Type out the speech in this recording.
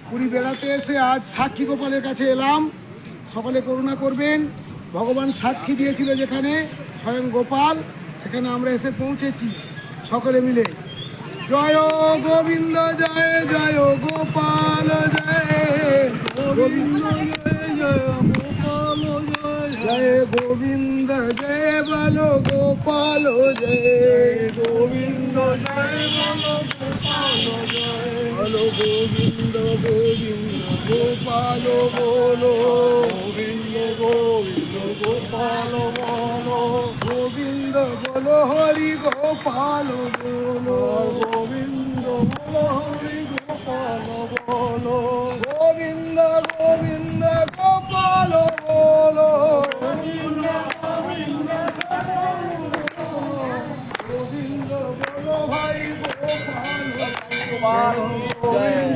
পুরী বেড়াতে এসে আজ সাক্ষী গোপালের কাছে এলাম। সকলে করুণা করবেন। ভগবান সাক্ষী দিয়েছিল যেখানে স্বয়ং গোপাল, সেখানে আমরা এসে পৌঁছেছি সকলে মিলে। জয় গোবিন্দ জয় জয় গোপাল জয় গোবিন্দ জয় জয় গোপাল জয় গোবিন্দ জয় বলো গোপাল জয় গোবিন্দ জয় বলো গোপাল জয় বলো গোবিন্দ গোবিন্দ গোপাল বলো গোবিন্দ গোবিন্দ গোপাল বলো গোবিন্দ বলো হরি গোপাল বলো গোবিন্দ বলো হরি